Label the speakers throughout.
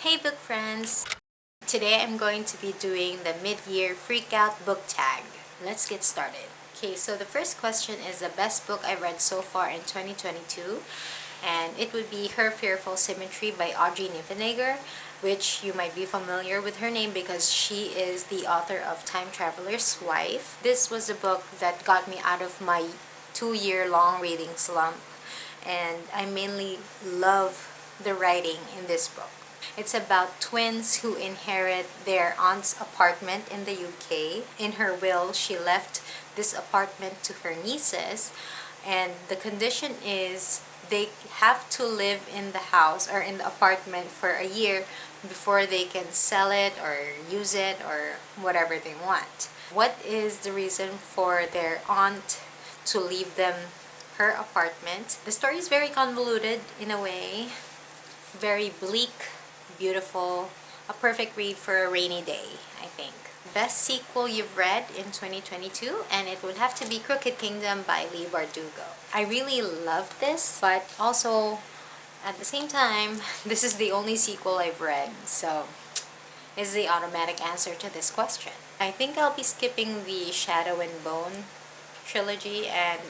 Speaker 1: Hey book friends! Today I'm going to be doing the mid-year freak-out book tag. Let's get started. Okay, so the first question is the best book I read so far in 2022, and it would be Her Fearful Symmetry by Audrey Niffenegger, which you might be familiar with her name because she is the author of Time Traveler's Wife. This was a book that got me out of my 2-year-long reading slump, and I mainly love the writing in this book. It's about twins who inherit their aunt's apartment in the UK. In her will, she left this apartment to her nieces, and the condition is they have to live in the house or in the apartment for a year before they can sell it or use it or whatever they want. What is the reason for their aunt to leave them her apartment? The story is very convoluted in a way, very bleak, beautiful, a perfect read for a rainy day, I think. Best sequel you've read in 2022, and it would have to be Crooked Kingdom by Leigh Bardugo. I really loved this, but also at the same time, this is the only sequel I've read, so is the automatic answer to this question. I think I'll be skipping the Shadow and Bone trilogy, and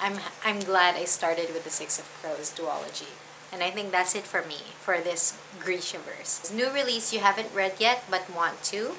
Speaker 1: I'm glad I started with the Six of Crows duology. And I think that's it for me for this Grishaverse. New release you haven't read yet but want to.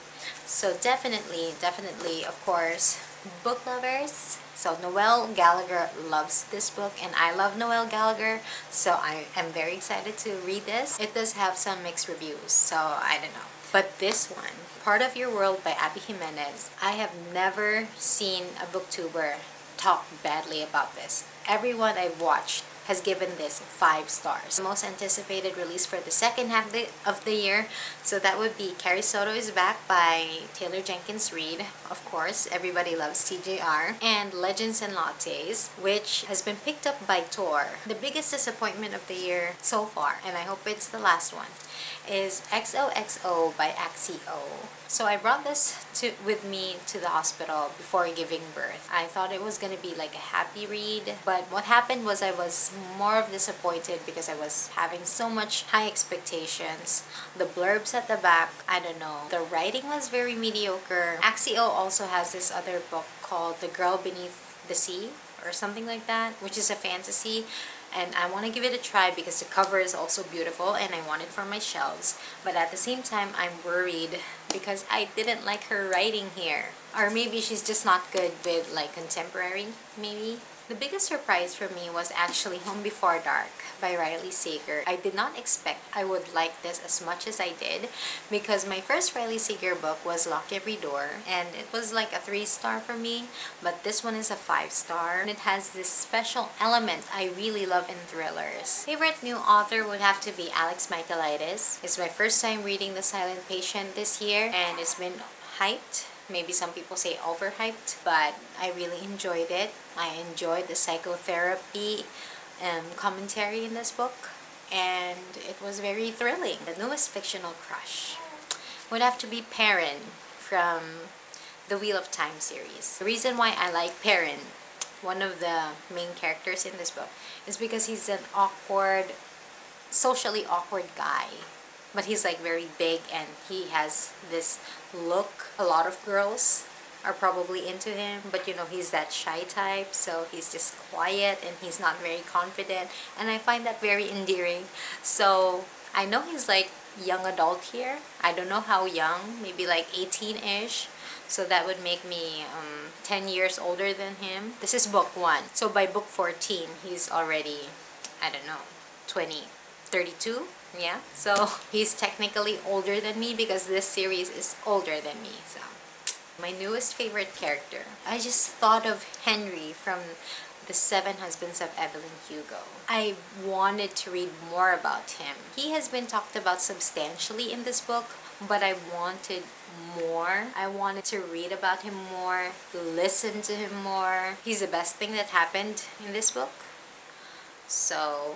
Speaker 1: So definitely, of course, book lovers. So Noelle Gallagher loves this book and I love Noelle Gallagher. So I am very excited to read this. It does have some mixed reviews, so I don't know. But this one, Part of Your World by Abby Jimenez, I have never seen a booktuber talk badly about this. Everyone I've watched has given this 5 stars. The most anticipated release for the second half of the year, so that would be Carrie Soto is Back by Taylor Jenkins Reid. Of course, everybody loves TJR. And Legends and Lattes, which has been picked up by Tor. The biggest disappointment of the year so far, and I hope it's the last one, is XOXO by Axio. So I brought this with me to the hospital before giving birth. I thought it was gonna be like a happy read, but what happened was I was more of disappointed because I was having so much high expectations. The blurbs at the back, I don't know. The writing was very mediocre. Axio also has this other book called The Girl Beneath the Sea or something like that, which is a fantasy. And I want to give it a try because the cover is also beautiful and I want it for my shelves. But at the same time, I'm worried because I didn't like her writing here. Or maybe she's just not good with like contemporary, maybe. The biggest surprise for me was actually Home Before Dark by Riley Sager. I did not expect I would like this as much as I did because my first Riley Sager book was Lock Every Door and it was like a 3-star for me, but this one is a 5-star and it has this special element I really love in thrillers. Favorite new author would have to be Alex Michaelides. It's my first time reading The Silent Patient this year and it's been hyped. Maybe some people say overhyped, but I really enjoyed it. I enjoyed the psychotherapy commentary in this book, and it was very thrilling. The newest fictional crush would have to be Perrin from the Wheel of Time series. The reason why I like Perrin, one of the main characters in this book, is because he's an socially awkward guy. But he's like very big and he has this look. A lot of girls are probably into him, but you know, he's that shy type, so he's just quiet and he's not very confident, and I find that very endearing. So I know he's like young adult here. I don't know how young, maybe like 18-ish. So that would make me 10 years older than him. This is book 1. So by book 14, he's already, I don't know, 32. Yeah, so he's technically older than me because this series is older than me. So my newest favorite character, I just thought of Henry from The 7 Husbands of Evelyn Hugo. I wanted to read more about him. He has been talked about substantially in this book, but I wanted more. I wanted to read about him more, listen to him more. He's the best thing that happened in this book. So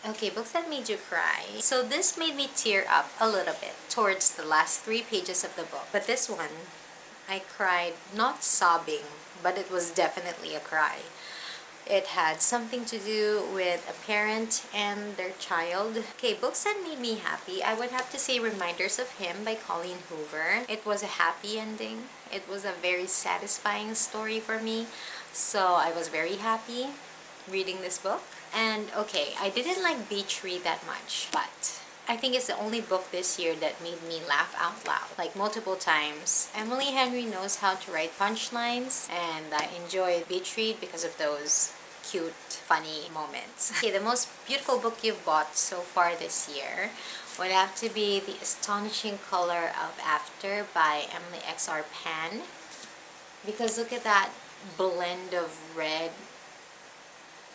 Speaker 1: okay, books that made you cry. So this made me tear up a little bit towards the last 3 pages of the book. But this one, I cried, not sobbing, but it was definitely a cry. It had something to do with a parent and their child. Okay, books that made me happy. I would have to say Reminders of Him by Colleen Hoover. It was a happy ending. It was a very satisfying story for me. So I was very happy reading this book. And okay, I didn't like beach read that much, but I think it's the only book this year that made me laugh out loud, like multiple times. Emily Henry knows how to write punchlines, and I enjoyed beach read because of those cute, funny moments. Okay, the most beautiful book you've bought so far this year would have to be The Astonishing Color of After by Emily X.R. Pan. Because look at that blend of red,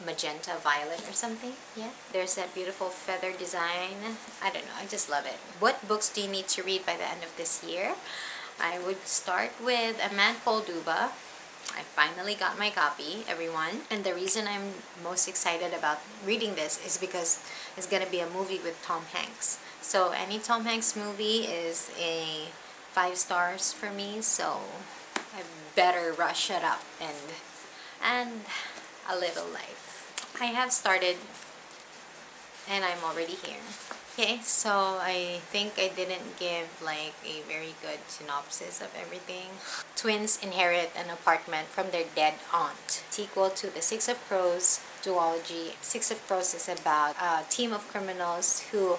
Speaker 1: magenta, violet or something. Yeah, there's that beautiful feather design. I don't know, I just love it. What books do you need to read by the end of this year? I would start with A Man Called Uba. I finally got my copy, everyone. And the reason I'm most excited about reading this is because it's gonna be a movie with Tom Hanks. So any Tom Hanks movie is a 5 stars for me, so I better rush it up. And A Little Life. I have started and I'm already here. Okay, so I think I didn't give like a very good synopsis of everything. Twins inherit an apartment from their dead aunt. Sequel to the Six of Crows duology. Six of Crows is about a team of criminals who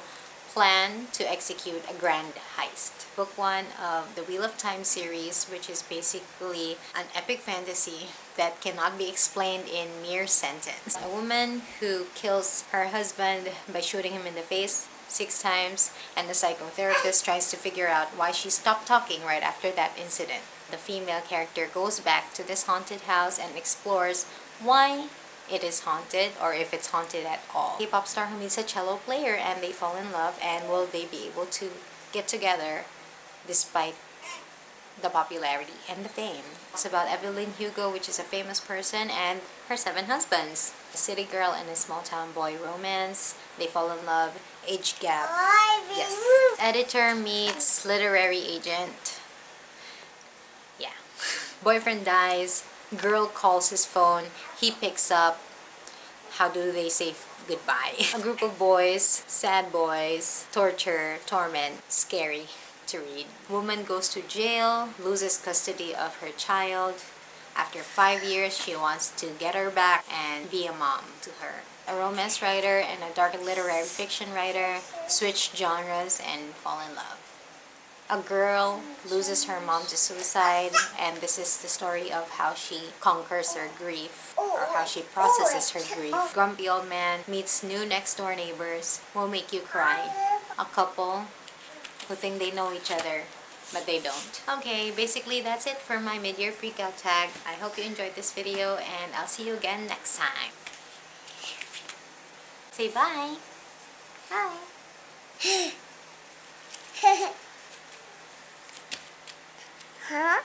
Speaker 1: plan to execute a grand heist. Book 1 of the Wheel of Time series, which is basically an epic fantasy that cannot be explained in mere sentence. A woman who kills her husband by shooting him in the face 6 times, and the psychotherapist tries to figure out why she stopped talking right after that incident. The female character goes back to this haunted house and explores why it is haunted, or if it's haunted at all. A pop star who meets a cello player and they fall in love, and will they be able to get together despite the popularity and the fame. It's about Evelyn Hugo, which is a famous person, and her 7 husbands. A city girl and a small town boy romance. They fall in love. Age gap. Yes. Editor meets literary agent. Yeah. Boyfriend dies. Girl calls his phone. He picks up. How do they say goodbye? A group of boys, sad boys, torture, torment, scary to read. Woman goes to jail, loses custody of her child. After 5 years, she wants to get her back and be a mom to her. A romance writer and a dark literary fiction writer switch genres and fall in love. A girl loses her mom to suicide, and this is the story of how she conquers her grief, or how she processes her grief. Grumpy old man meets new next door neighbors, will make you cry. A couple who think they know each other, but they don't. Okay, basically that's it for my mid-year freakout tag. I hope you enjoyed this video, and I'll see you again next time. Say bye. Bye.
Speaker 2: Huh?